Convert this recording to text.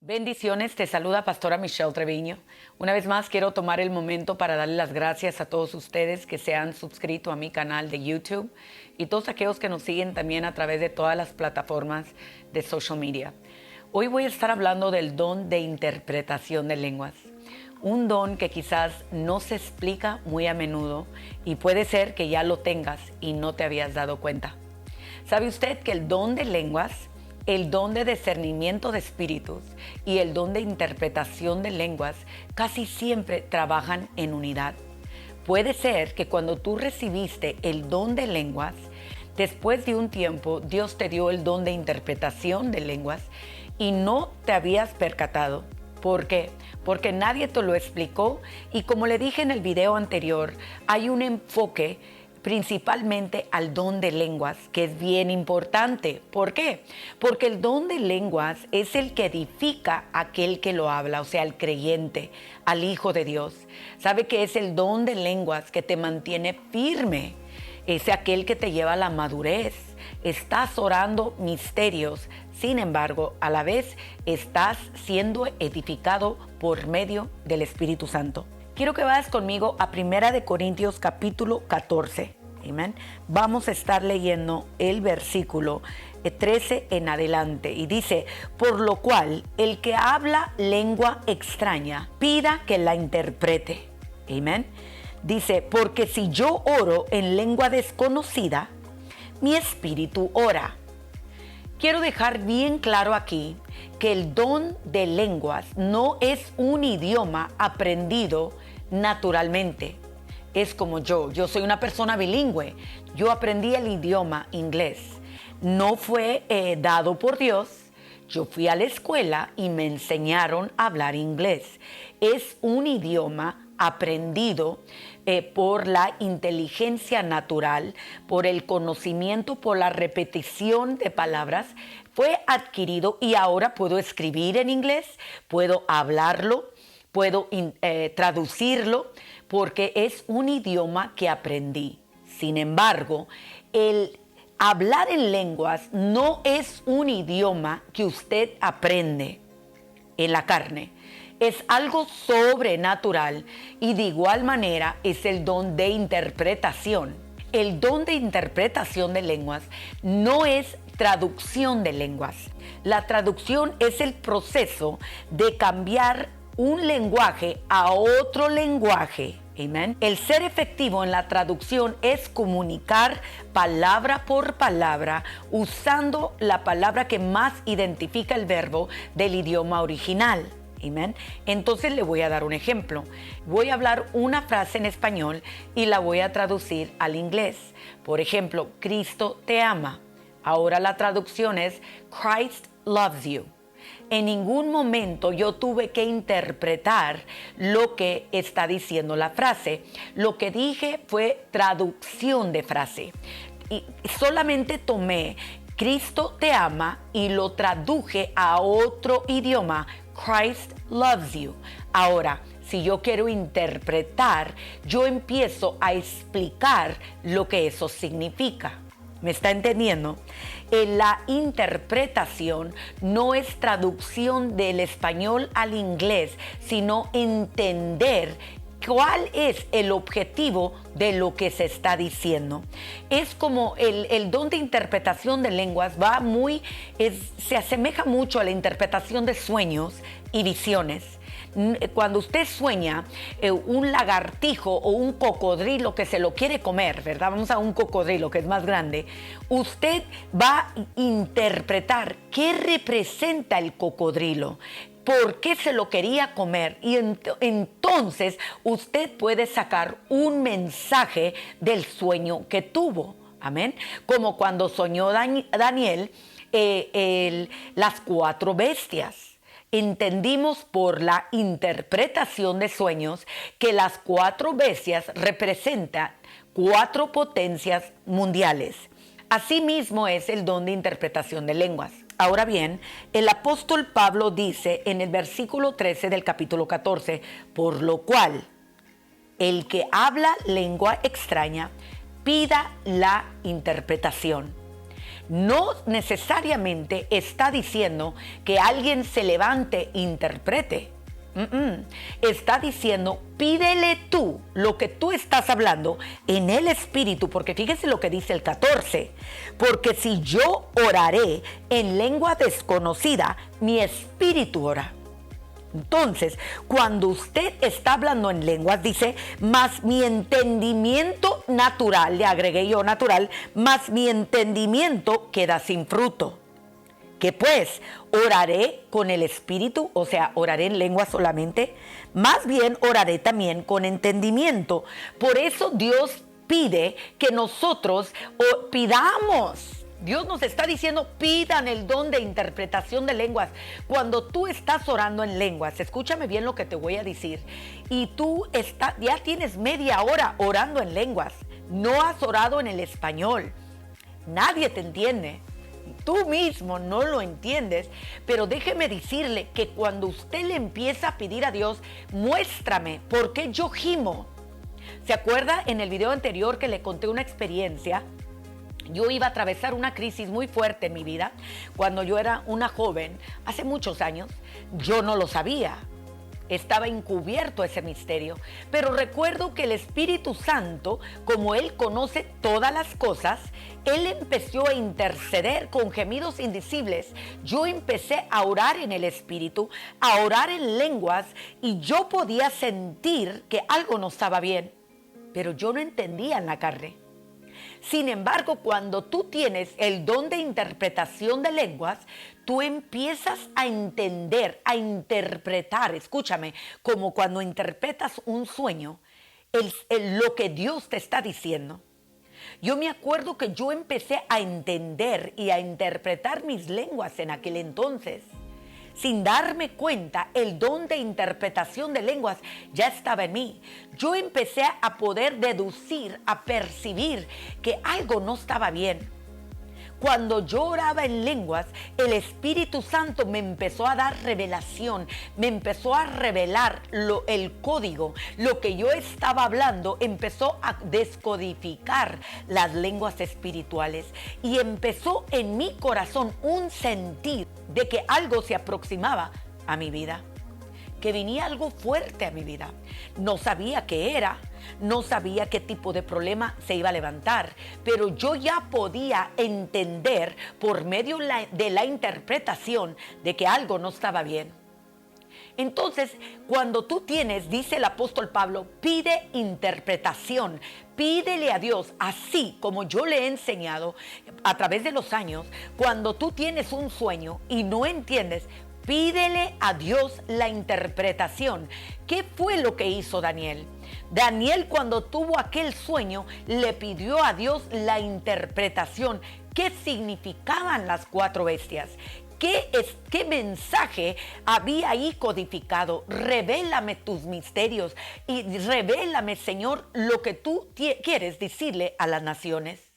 Bendiciones, te saluda Pastora Michelle Treviño. Una vez más quiero tomar el momento para darle las gracias a todos ustedes que se han suscrito a mi canal de YouTube y todos aquellos que nos siguen también a través de todas las plataformas de social media. Hoy voy a estar hablando del don de interpretación de lenguas. Un don que quizás no se explica muy a menudo y puede ser que ya lo tengas y no te habías dado cuenta. ¿Sabe usted que el don de lenguas, el don de discernimiento de espíritus y el don de interpretación de lenguas casi siempre trabajan en unidad? Puede ser que cuando tú recibiste el don de lenguas, después de un tiempo Dios te dio el don de interpretación de lenguas y no te habías percatado. ¿Por qué? Porque nadie te lo explicó y como le dije en el video anterior, hay un enfoque principalmente al don de lenguas, que es bien importante. ¿Por qué? Porque el don de lenguas es el que edifica a aquel que lo habla, o sea, al creyente, al Hijo de Dios. ¿Sabe que es el don de lenguas que te mantiene firme? Es aquel que te lleva a la madurez. Estás orando misterios, sin embargo, a la vez estás siendo edificado por medio del Espíritu Santo. Quiero que vayas conmigo a 1 Corintios capítulo 14. Amén. Vamos a estar leyendo el versículo 13 en adelante. Y dice, por lo cual, el que habla lengua extraña, pida que la interprete. Amén. Dice, porque si yo oro en lengua desconocida, mi espíritu ora. Quiero dejar bien claro aquí que el don de lenguas no es un idioma aprendido naturalmente. Es como yo soy una persona bilingüe. Yo aprendí el idioma inglés. No fue dado por Dios. Yo fui a la escuela y me enseñaron a hablar inglés. Es un idioma aprendido por la inteligencia natural, por el conocimiento, por la repetición de palabras. Fue adquirido y ahora puedo escribir en inglés, puedo hablarlo, puedo traducirlo, porque es un idioma que aprendí. Sin embargo, el hablar en lenguas no es un idioma que usted aprende en la carne. Es algo sobrenatural y de igual manera es el don de interpretación. El don de interpretación de lenguas no es traducción de lenguas. La traducción es el proceso de cambiar un lenguaje a otro lenguaje. Amén. El ser efectivo en la traducción es comunicar palabra por palabra usando la palabra que más identifica el verbo del idioma original. Amén. Entonces le voy a dar un ejemplo. Voy a hablar una frase en español y la voy a traducir al inglés. Por ejemplo, Cristo te ama. Ahora la traducción es Christ loves you. En ningún momento yo tuve que interpretar lo que está diciendo la frase. Lo que dije fue traducción de frase. Y solamente tomé Cristo te ama y lo traduje a otro idioma. Christ loves you. Ahora, si yo quiero interpretar, yo empiezo a explicar lo que eso significa. ¿Me está entendiendo? La interpretación no es traducción del español al inglés, sino entender cuál es el objetivo de lo que se está diciendo. Es como el don de interpretación de lenguas se asemeja mucho a la interpretación de sueños y visiones. Cuando usted sueña un lagartijo o un cocodrilo que se lo quiere comer, ¿verdad? Vamos a un cocodrilo que es más grande. Usted va a interpretar qué representa el cocodrilo, por qué se lo quería comer y entonces usted puede sacar un mensaje del sueño que tuvo. Amén. Como cuando soñó Daniel las 4 bestias. Entendimos por la interpretación de sueños que las 4 bestias representan 4 potencias mundiales. Asimismo es el don de interpretación de lenguas. Ahora bien, el apóstol Pablo dice en el versículo 13 del capítulo 14, por lo cual el que habla lengua extraña pida la interpretación. no necesariamente está diciendo que alguien se levante e interprete. Está diciendo, pídele tú lo que tú estás hablando en el Espíritu, porque fíjese lo que dice el 14, porque si yo oraré en lengua desconocida, mi espíritu ora. Entonces, cuando usted está hablando en lenguas, dice, más mi entendimiento natural, le agregué yo natural, más mi entendimiento queda sin fruto. Que pues oraré con el espíritu, o sea, oraré en lengua solamente, más bien oraré también con entendimiento. Por eso Dios pide que nosotros pidamos. Dios nos está diciendo, pidan el don de interpretación de lenguas. Cuando tú estás orando en lenguas, escúchame bien lo que te voy a decir, y tú ya tienes media hora orando en lenguas, no has orado en el español, nadie te entiende. Tú mismo no lo entiendes, pero déjeme decirle que cuando usted le empieza a pedir a Dios, muéstrame por qué yo gimo. ¿Se acuerda en el video anterior que le conté una experiencia? Yo iba a atravesar una crisis muy fuerte en mi vida cuando yo era una joven, hace muchos años. Yo no lo sabía. Estaba encubierto ese misterio, pero recuerdo que el Espíritu Santo, como Él conoce todas las cosas, Él empezó a interceder con gemidos indecibles. Yo empecé a orar en el Espíritu, a orar en lenguas, y yo podía sentir que algo no estaba bien, pero yo no entendía en la carne. Sin embargo, cuando tú tienes el don de interpretación de lenguas, tú empiezas a entender, a interpretar, escúchame, como cuando interpretas un sueño, lo que Dios te está diciendo. Yo me acuerdo que yo empecé a entender y a interpretar mis lenguas en aquel entonces. Sin darme cuenta, el don de interpretación de lenguas ya estaba en mí. Yo empecé a poder deducir, a percibir que algo no estaba bien. Cuando yo oraba en lenguas, el Espíritu Santo me empezó a dar revelación, me empezó a revelar el código, lo que yo estaba hablando, empezó a descodificar las lenguas espirituales y empezó en mi corazón un sentir de que algo se aproximaba a mi vida, que venía algo fuerte a mi vida. No sabía qué era, no sabía qué tipo de problema se iba a levantar, pero yo ya podía entender por medio de la interpretación de que algo no estaba bien. Entonces, cuando tú tienes, dice el apóstol Pablo, pide interpretación, pídele a Dios, así como yo le he enseñado a través de los años. Cuando tú tienes un sueño y no entiendes, pídele a Dios la interpretación. ¿Qué fue lo que hizo Daniel? Daniel, cuando tuvo aquel sueño, le pidió a Dios la interpretación. ¿Qué significaban las 4 bestias? ¿Qué mensaje había ahí codificado? Revélame tus misterios y revélame, Señor, lo que tú quieres decirle a las naciones.